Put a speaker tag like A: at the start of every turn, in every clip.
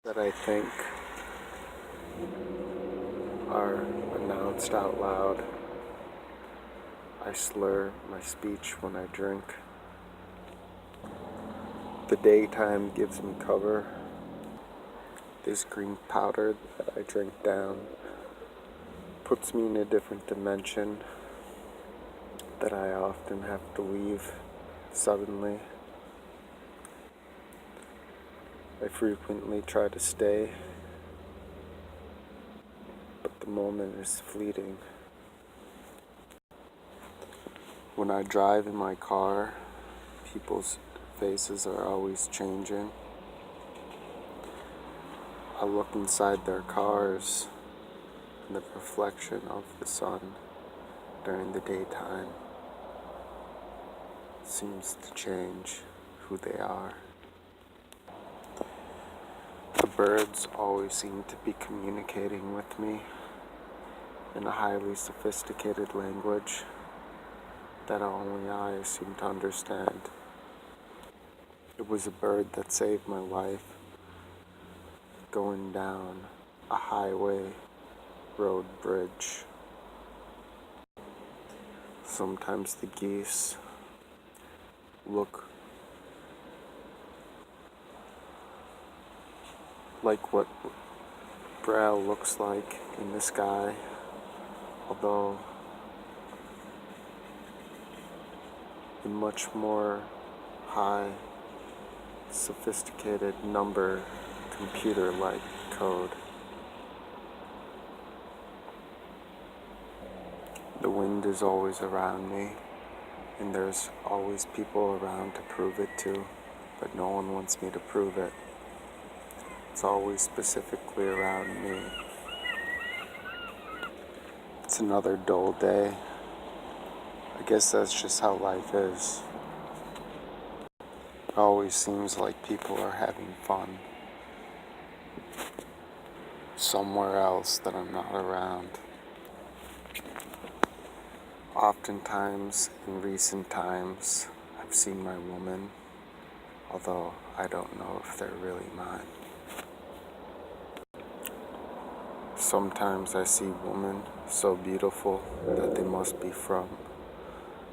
A: that I think are announced out loud. I slur my speech when I drink. The daytime gives me cover. This green powder that I drink down puts me in a different dimension that I often have to leave suddenly. I frequently try to stay, but the moment is fleeting. When I drive in my car, people's faces are always changing. I look inside their cars, and the reflection of the sun during the daytime seems to change who they are. The birds always seem to be communicating with me in a highly sophisticated language that only I seem to understand. It was a bird that saved my life going down a highway road bridge. Sometimes the geese look like what Braille looks like in the sky, although in much more high, sophisticated number computer-like code. The wind is always around me, and there's always people around to prove it to, but no one wants me to prove it. It's always specifically around me. It's another dull day. I guess that's just how life is. It always seems like people are having fun somewhere else that I'm not around. Oftentimes, in recent times, I've seen my woman, although I don't know if they're really mine. Sometimes I see women so beautiful that they must be from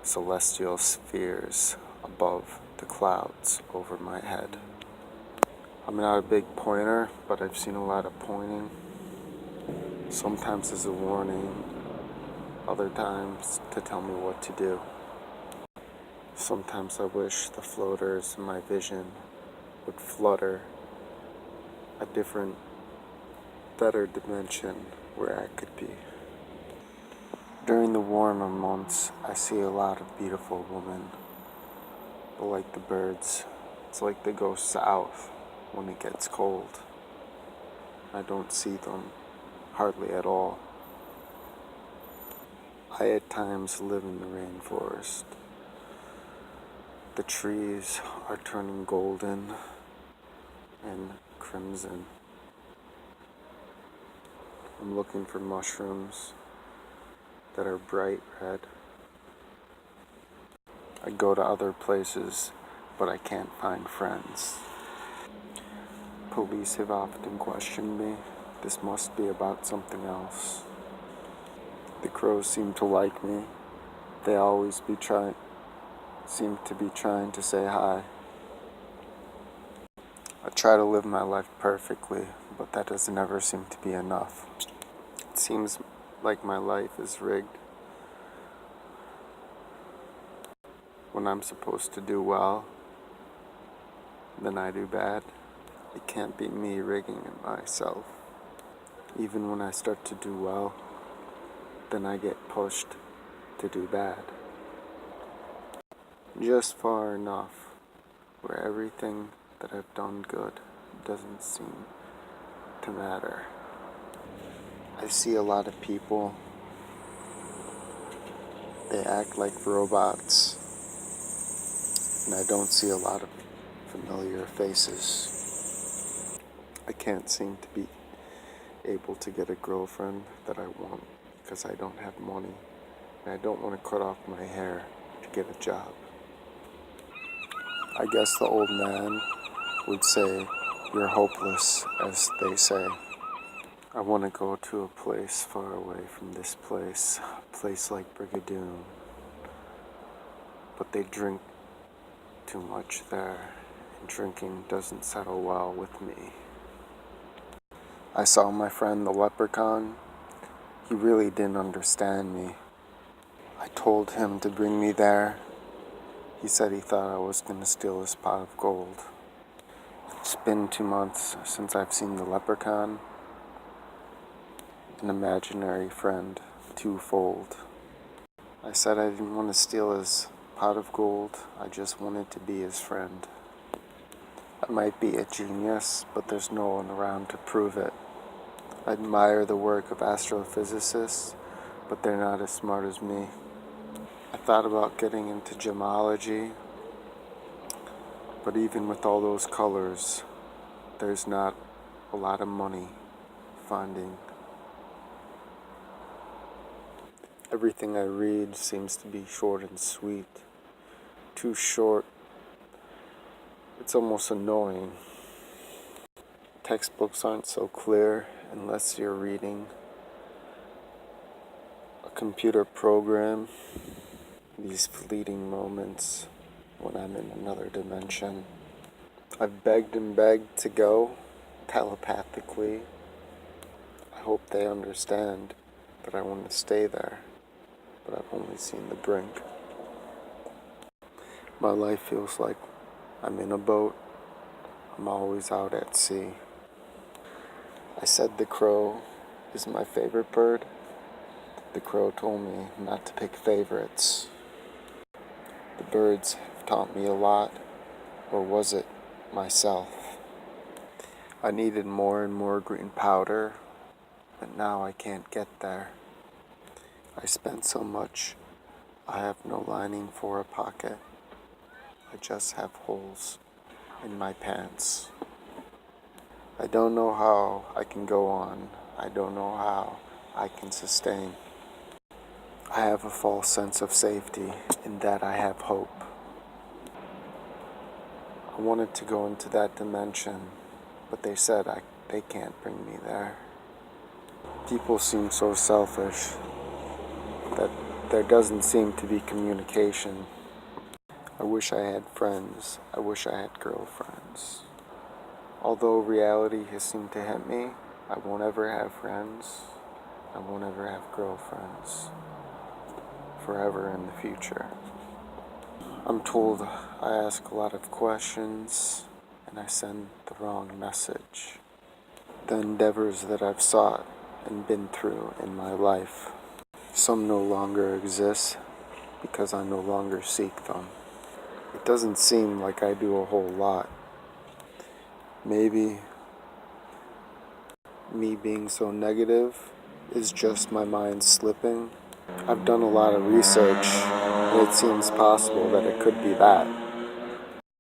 A: celestial spheres above the clouds over my head. I'm not a big pointer, but I've seen a lot of pointing. Sometimes as a warning, other times to tell me what to do. Sometimes I wish the floaters in my vision would flutter a different, better dimension where I could be. During the warmer months, I see a lot of beautiful women, but like the birds, it's like they go south when it gets cold. I don't see them hardly at all. I at times live in the rainforest. The trees are turning golden and crimson. I'm looking for mushrooms that are bright red. I go to other places, but I can't find friends. Police have often questioned me. This must be about something else. The crows seem to like me. They always seem to be trying to say hi. I try to live my life perfectly, but that doesn't ever seem to be enough. It seems like my life is rigged. When I'm supposed to do well, then I do bad. It can't be me rigging it myself. Even when I start to do well, then I get pushed to do bad. Just far enough where everything that I've done good doesn't seem to matter. I see a lot of people, they act like robots, and I don't see a lot of familiar faces. I can't seem to be able to get a girlfriend that I want because I don't have money, and I don't want to cut off my hair to get a job. I guess the old man would say you're hopeless, as they say. I want to go to a place far away from this place, a place like Brigadoon. But they drink too much there, and drinking doesn't settle well with me. I saw my friend the leprechaun. He really didn't understand me. I told him to bring me there. He said he thought I was going to steal his pot of gold. It's been 2 months since I've seen the leprechaun. An imaginary friend, twofold. I said I didn't want to steal his pot of gold. I just wanted to be his friend. I might be a genius, but there's no one around to prove it. I admire the work of astrophysicists, but they're not as smart as me. I thought about getting into gemology, but even with all those colors, there's not a lot of money finding. Everything I read seems to be short and sweet. Too short. It's almost annoying. Textbooks aren't so clear unless you're reading a computer program. These fleeting moments when I'm in another dimension. I've begged and begged to go telepathically. I hope they understand that I want to stay there, but I've only seen the brink. My life feels like I'm in a boat. I'm always out at sea. I said the crow is my favorite bird. The crow told me not to pick favorites. The birds have taught me a lot, or was it myself? I needed more and more green powder, but now I can't get there. I spent so much, I have no lining for a pocket. I just have holes in my pants. I don't know how I can go on. I don't know how I can sustain. I have a false sense of safety in that I have hope. I wanted to go into that dimension, but they said they can't bring me there. People seem so selfish that there doesn't seem to be communication. I wish I had friends. I wish I had girlfriends. Although reality has seemed to hit me, I won't ever have friends. I won't ever have girlfriends. Forever in the future. I'm told I ask a lot of questions and I send the wrong message. The endeavors that I've sought and been through in my life, some no longer exist because I no longer seek them. It doesn't seem like I do a whole lot. Maybe me being so negative is just my mind slipping. I've done a lot of research, and it seems possible that it could be that.